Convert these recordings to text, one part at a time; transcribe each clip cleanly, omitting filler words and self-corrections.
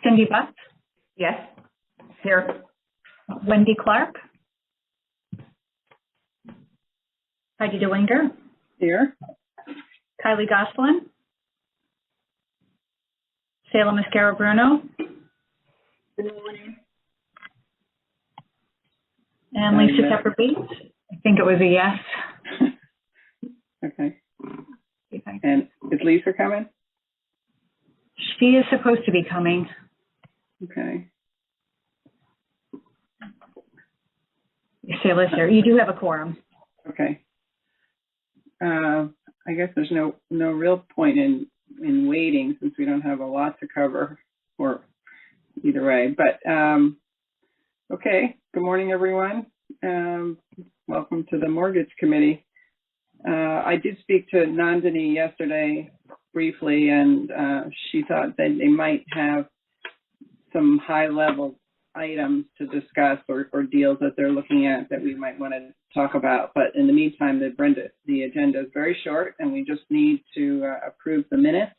Cindy Butts, Yes. Here. Wendy Clark, Heidi DeWinger, Here. Kylie Goslin, Salem Mascara Bruno, and Lisa yes. Pepper Bates. I think it was a yes. Okay. And is Lisa coming? She is supposed to be coming. Okay. You say Lisa, you do have a quorum. Okay. I guess there's no real point in waiting since we don't have a lot to cover, or either way. But okay. Good morning, everyone. Welcome to the Mortgage Committee. I did speak to Nandini yesterday briefly, and she thought that they might have some high-level items to discuss or deals that they're looking at that we might want to talk about. But in the meantime, the agenda is very short, and we just need to approve the minutes.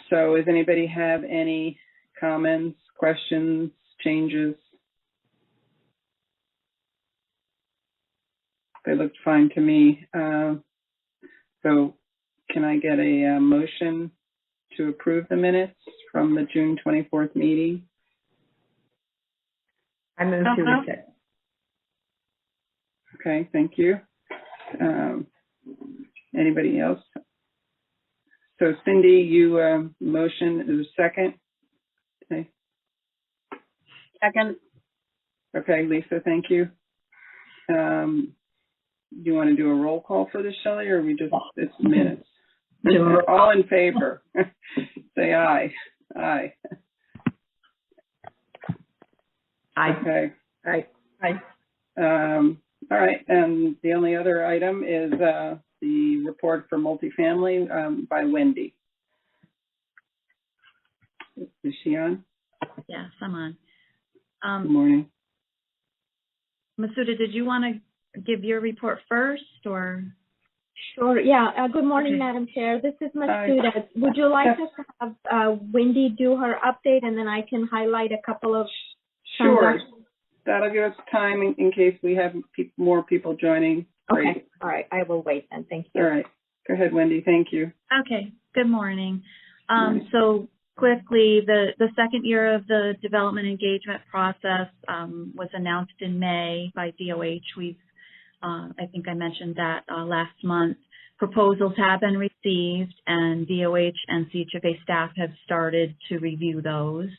So does anybody have any comments, questions, changes? They looked fine to me. So can I get a motion to approve the minutes from the June 24th meeting? I move to accept. Okay, thank you. Anybody else? So Cindy, you motion, is a second? Okay. Second. Okay, Lisa, thank you. Do you want to do a roll call for this, Shelley, or we just, it's minutes? All in favor? Say aye. Aye. Aye. Okay. Aye. Aye. All right, and the only other item is the report for multifamily by Wendy. Is she on? Yes, I'm on. Good morning. Masuda, did you want to give your report first, or? Sure. Yeah. Good morning, Okay. Madam Chair. This is Masuda. Would you like us to have Wendy do her update, and then I can highlight a couple of Sure. transactions? That'll give us time in case we have more people joining. Great. Okay. All right. I will wait then. Thank you. All right. Go ahead, Wendy. Thank you. Okay, good morning. Morning. So quickly, the second year of the development engagement process was announced in May by DOH. We've, I think I mentioned that last month. Proposals have been received, and DOH and CHFA staff have started to review those.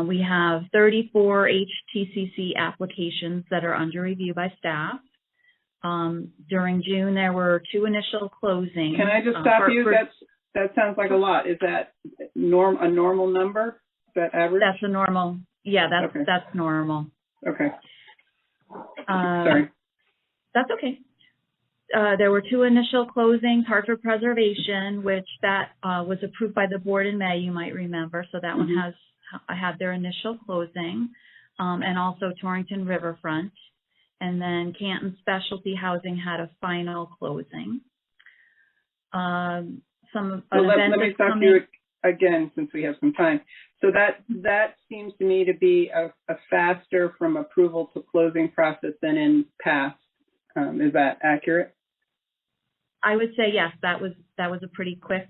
We have 34 HTCC applications that are under review by staff. During June, there were 2 initial closings. Can I just stop you? That sounds like a lot. Is that a normal number? Is that average? That's a normal. Yeah, Okay. that's normal. Okay. Sorry. That's okay. There were 2 initial closings, Hartford Preservation, which that was approved by the board in May, you might remember. So that one had their initial closing, and also Torrington Riverfront. And then Canton Specialty Housing had a final closing. Let me stop you again since we have some time. So that seems to me to be a faster from approval to closing process than in past. Is that accurate? I would say yes. That was a pretty quick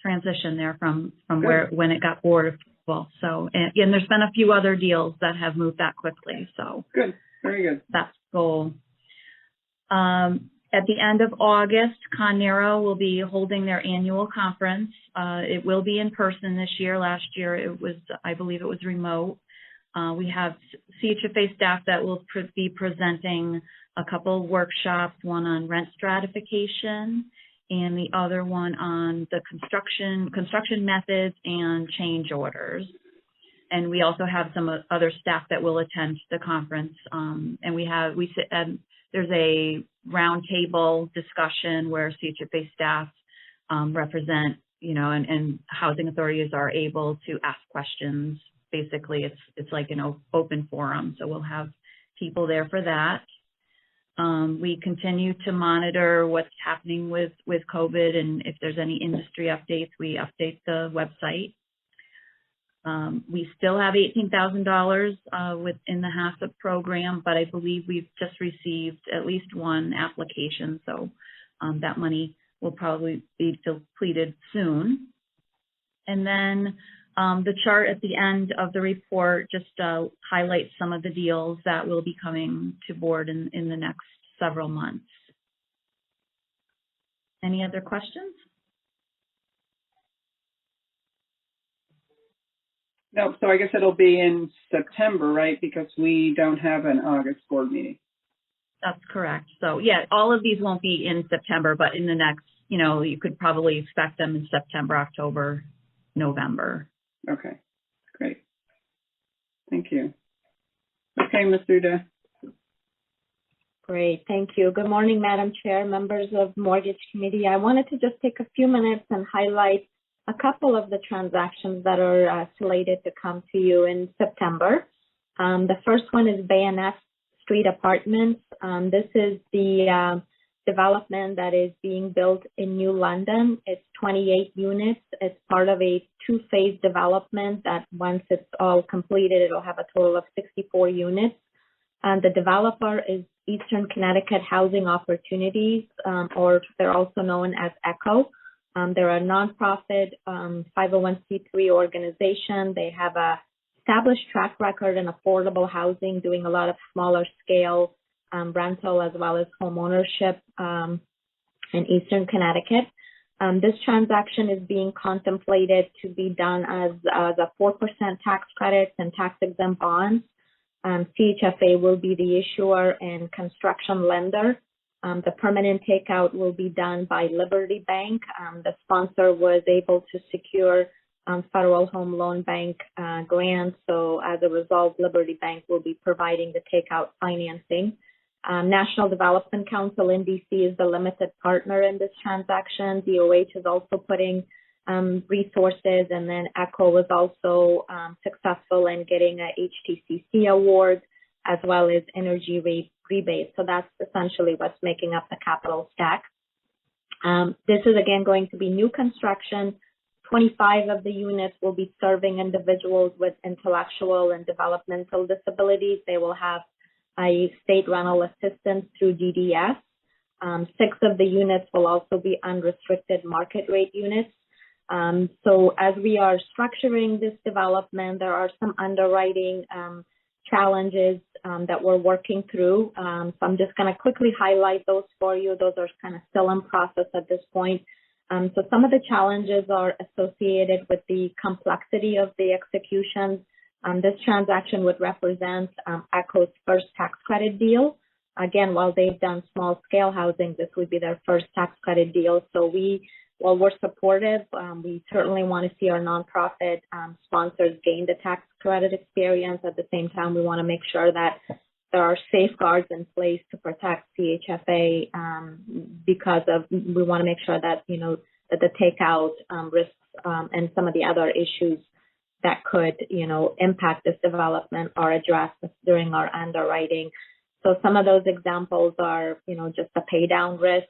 transition there from when it got board approval. So and there's been a few other deals that have moved that quickly. So good, very good. That's the goal. At the end of August, Conero will be holding their annual conference. It will be in person this year. Last year it was, I believe it was remote. We have CHFA staff that will be presenting a couple of workshops, one on rent stratification and the other one on the construction methods and change orders. And we also have some other staff that will attend the conference. And there's a roundtable discussion where CHFA staff represent, and housing authorities are able to ask questions. Basically, it's like an open forum. So we'll have people there for that. We continue to monitor what's happening with COVID, and if there's any industry updates, we update the website. We still have $18,000 within the HACCP program, but I believe we've just received at least one application, so that money will probably be depleted soon. And then the chart at the end of the report just highlights some of the deals that will be coming to board in the next several months. Any other questions? No, so I guess it'll be in September, right? Because we don't have an August board meeting. That's correct. So yeah, all of these won't be in September, but in the next, you could probably expect them in September, October, November. Okay, great. Thank you. Okay, Ms. Uda. Great, thank you. Good morning, Madam Chair, members of Mortgage Committee. I wanted to just take a few minutes and highlight a couple of the transactions that are slated to come to you in September. The first one is Bayonets Street Apartments. This is the development that is being built in New London. It's 28 units. It's part of a two-phase development that once it's all completed, it'll have a total of 64 units. The developer is Eastern Connecticut Housing Opportunities, or they're also known as ECHO. They're a nonprofit 501c3 organization. They have a established track record in affordable housing, doing a lot of smaller scale rental as well as home ownership in Eastern Connecticut. This transaction is being contemplated to be done as a 4% tax credits and tax-exempt bonds. CHFA will be the issuer and construction lender. The permanent takeout will be done by Liberty Bank. The sponsor was able to secure Federal Home Loan Bank grants, so as a result, Liberty Bank will be providing the takeout financing. National Development Council in DC is the limited partner in this transaction. DOH is also putting resources, and then ECHO was also successful in getting a HTCC award as well as energy rebate. So that's essentially what's making up the capital stack. This is again going to be new construction. 25 of the units will be serving individuals with intellectual and developmental disabilities. They will have a state rental assistance through DDS. 6 of the units will also be unrestricted market rate units. So as we are structuring this development, there are some underwriting challenges that we're working through. So I'm just going to quickly highlight those for you. Those are kind of still in process at this point. So some of the challenges are associated with the complexity of the execution. This transaction would represent ECHO's first tax credit deal. Again, while they've done small scale housing, this would be their first tax credit deal. So while we're supportive, we certainly want to see our nonprofit sponsors gain the tax credit experience. At the same time, we want to make sure that there are safeguards in place to protect CHFA because we want to make sure that, that the takeout risks and some of the other issues that could, impact this development are addressed during our underwriting. So some of those examples are, just the pay down risk.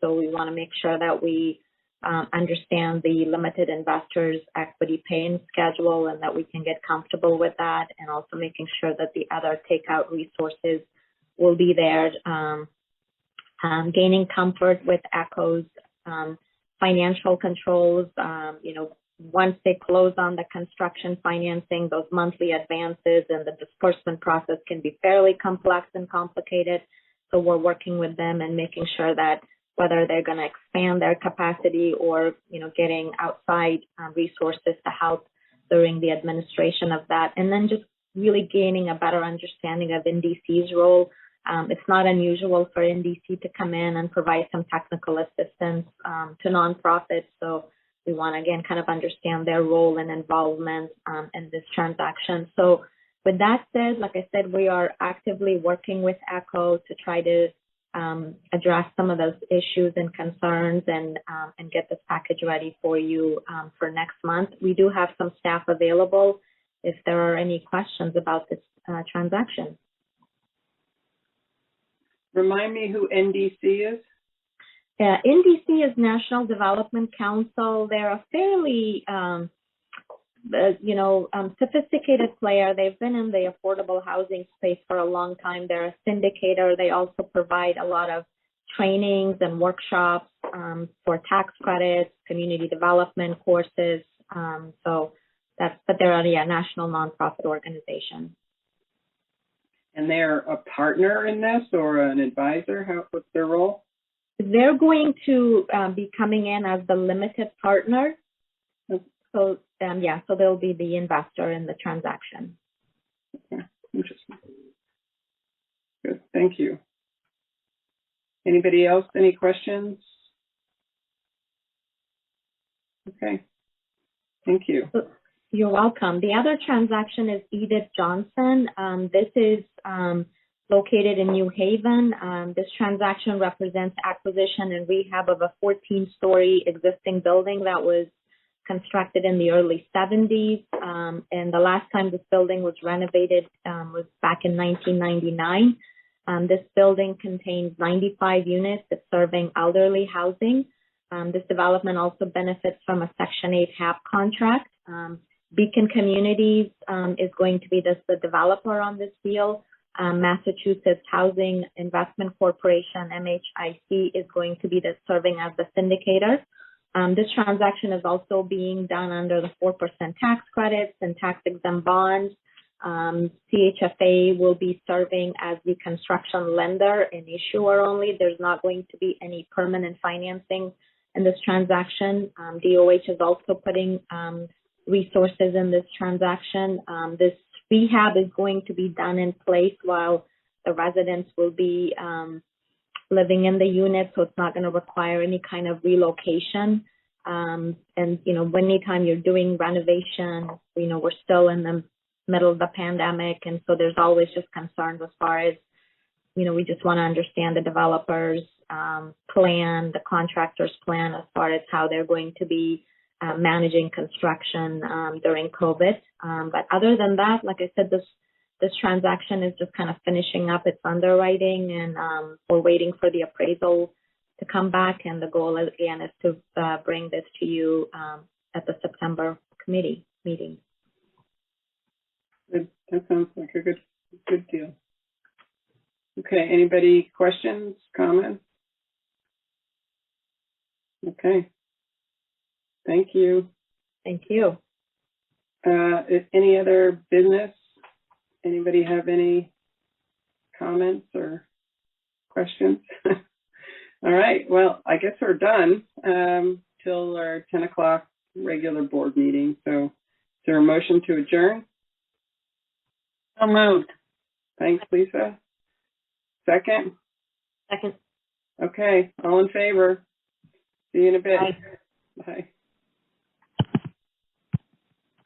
So we want to make sure that we understand the limited investors' equity paying schedule and that we can get comfortable with that, and also making sure that the other takeout resources will be there. Gaining comfort with ECHO's financial controls, once they close on the construction financing, those monthly advances and the disbursement process can be fairly complex and complicated. So we're working with them and making sure that whether they're going to expand their capacity or, getting outside resources to help during the administration of that. And then just really gaining a better understanding of NDC's role. It's not unusual for NDC to come in and provide some technical assistance to nonprofits. So we want to, again, kind of understand their role and involvement in this transaction. So with that said, like I said, we are actively working with ECHO to try to address some of those issues and concerns and get this package ready for you for next month. We do have some staff available if there are any questions about this transaction. Remind me who NDC is? NDC is National Development Council. They're a fairly, sophisticated player. They've been in the affordable housing space for a long time. They're a syndicator. They also provide a lot of trainings and workshops for tax credits, community development courses. But they're a national nonprofit organization. And they're a partner in this or an advisor? What's their role? They're going to be coming in as the limited partner. So they'll be the investor in the transaction. Okay, interesting. Good, thank you. Anybody else? Any questions? Okay, thank you. You're welcome. The other transaction is Edith Johnson. This is located in New Haven. This transaction represents acquisition and rehab of a 14-story existing building that was constructed in the early 70s. And the last time this building was renovated was back in 1999. This building contains 95 units. It's serving elderly housing. This development also benefits from a Section 8 HAP contract. Beacon Communities is going to be the developer on this deal. Massachusetts Housing Investment Corporation, MHIC, is going to be serving as the syndicator. This transaction is also being done under the 4% tax credits and tax-exempt bonds. CHFA will be serving as the construction lender and issuer only. There's not going to be any permanent financing in this transaction. DOH is also putting resources in this transaction. This rehab is going to be done in place while the residents will be living in the unit, so it's not going to require any kind of relocation. And, anytime you're doing renovation, we're still in the middle of the pandemic, and so there's always just concerns as far as, we just want to understand the developer's plan, the contractor's plan as far as how they're going to be managing construction during COVID. But other than that, like I said, this transaction is just kind of finishing up its underwriting, and we're waiting for the appraisal to come back. And the goal, again, is to bring this to you at the September committee meeting. Good. That sounds like a good deal. Okay, anybody questions, comments? Okay. Thank you. Thank you. Any other business? Anybody have any comments or questions? All right, well, I guess we're done till our 10 o'clock regular board meeting. So is there a motion to adjourn? So moved. Thanks, Lisa. Second? Second. Okay, all in favor? See you in a bit. Bye. Bye.